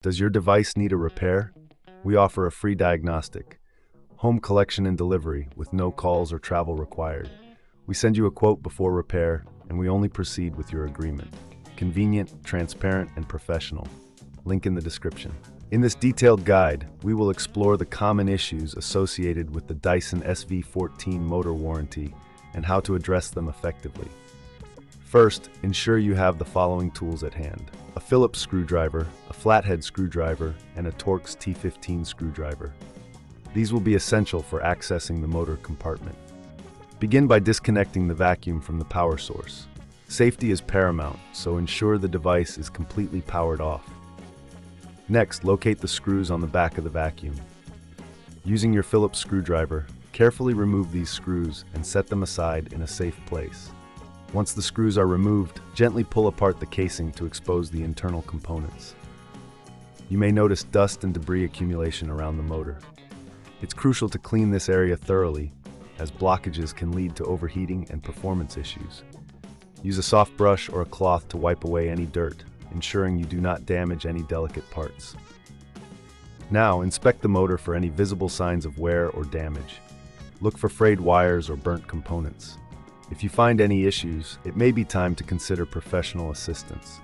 Does your device need a repair? We offer a free diagnostic, home collection and delivery with no calls or travel required. We send you a quote before repair, and we only proceed with your agreement. Convenient, transparent, and professional. Link in the description. In this detailed guide, we will explore the common issues associated with the Dyson SV14 motor warranty and how to address them effectively. First, ensure you have the following tools at hand: a Phillips screwdriver, a flathead screwdriver, and a Torx T15 screwdriver. These will be essential for accessing the motor compartment. Begin by disconnecting the vacuum from the power source. Safety is paramount, so ensure the device is completely powered off. Next, locate the screws on the back of the vacuum. Using your Phillips screwdriver, carefully remove these screws and set them aside in a safe place. Once the screws are removed, gently pull apart the casing to expose the internal components. You may notice dust and debris accumulation around the motor. It's crucial to clean this area thoroughly, as blockages can lead to overheating and performance issues. Use a soft brush or a cloth to wipe away any dirt, ensuring you do not damage any delicate parts. Now, inspect the motor for any visible signs of wear or damage. Look for frayed wires or burnt components. If you find any issues, it may be time to consider professional assistance.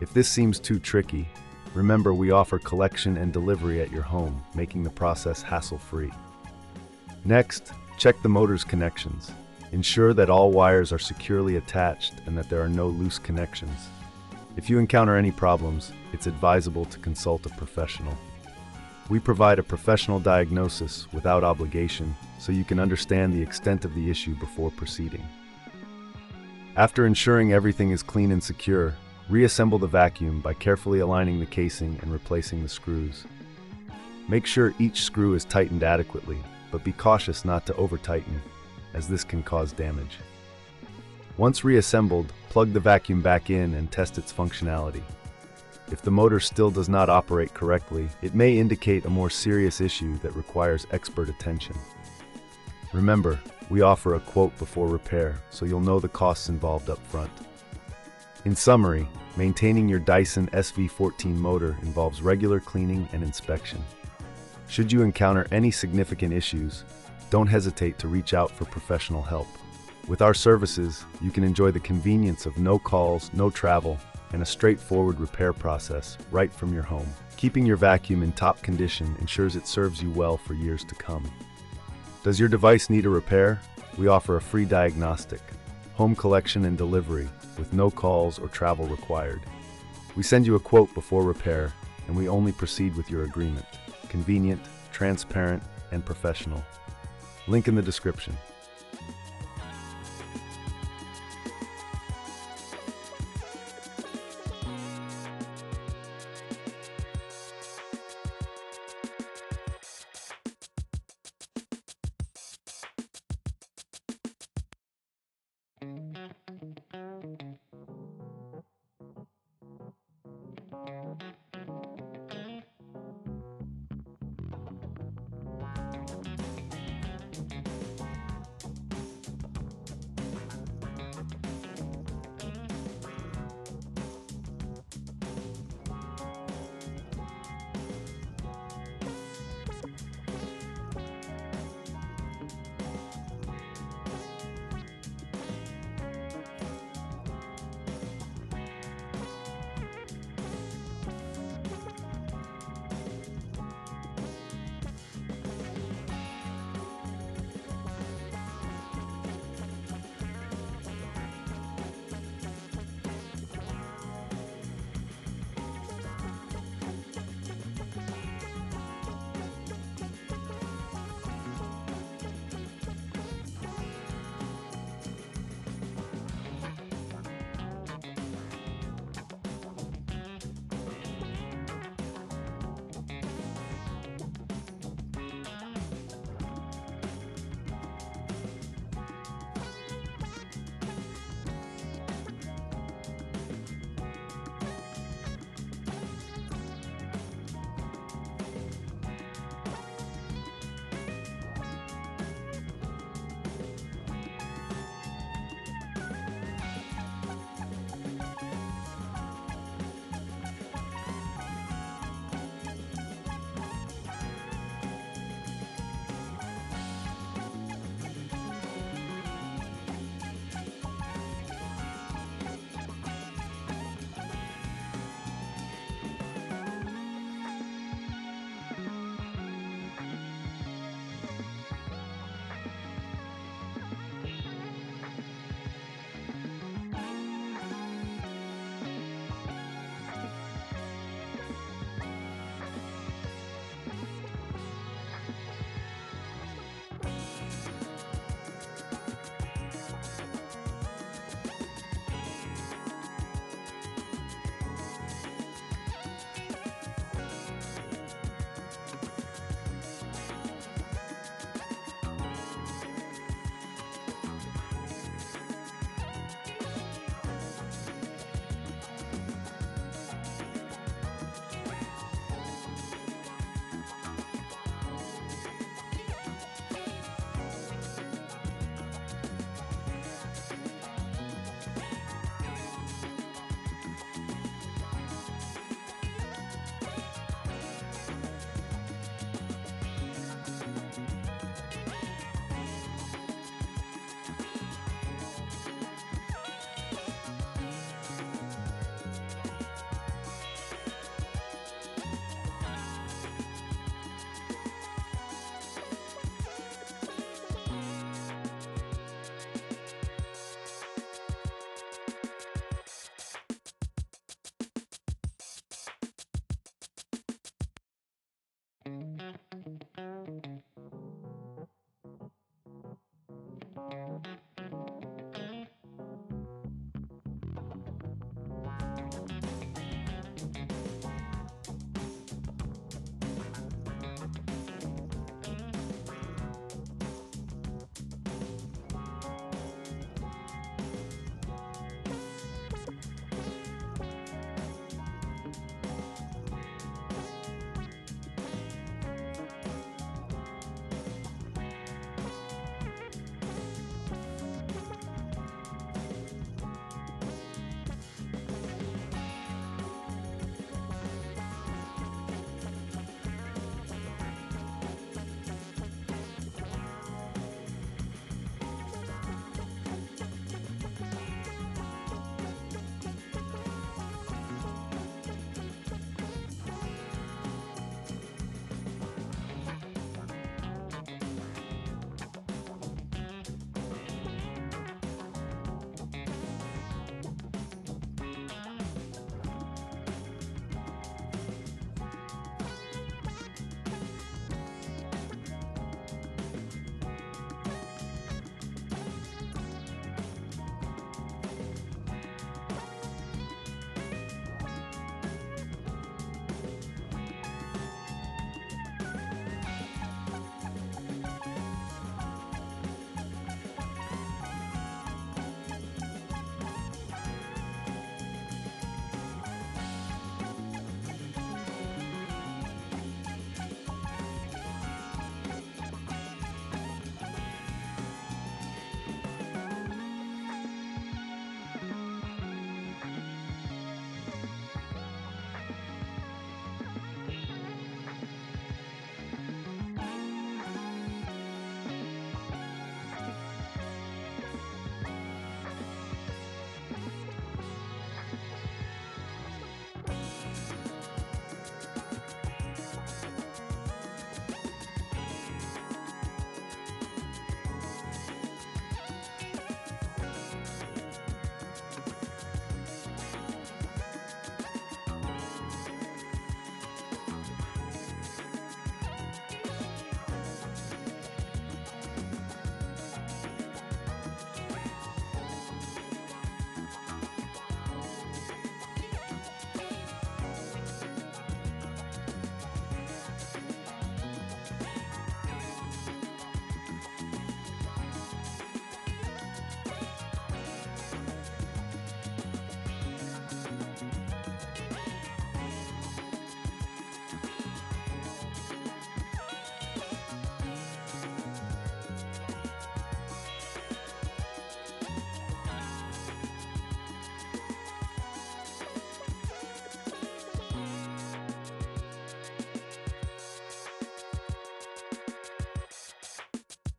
If this seems too tricky, remember we offer collection and delivery at your home, making the process hassle-free. Next, check the motor's connections. Ensure that all wires are securely attached and that there are no loose connections. If you encounter any problems, it's advisable to consult a professional. We provide a professional diagnosis without obligation, so you can understand the extent of the issue before proceeding. After ensuring everything is clean and secure, reassemble the vacuum by carefully aligning the casing and replacing the screws. Make sure each screw is tightened adequately, but be cautious not to over-tighten, as this can cause damage. Once reassembled, plug the vacuum back in and test its functionality. If the motor still does not operate correctly, it may indicate a more serious issue that requires expert attention. Remember, we offer a quote before repair, so you'll know the costs involved up front. In summary, maintaining your Dyson SV14 motor involves regular cleaning and inspection. Should you encounter any significant issues, don't hesitate to reach out for professional help. With our services, you can enjoy the convenience of no calls, no travel, and a straightforward repair process right from your home. Keeping your vacuum in top condition ensures it serves you well for years to come. Does your device need a repair? We offer a free diagnostic, home collection and delivery with no calls or travel required. We send you a quote before repair, and we only proceed with your agreement. Convenient, transparent, and professional. Link in the description.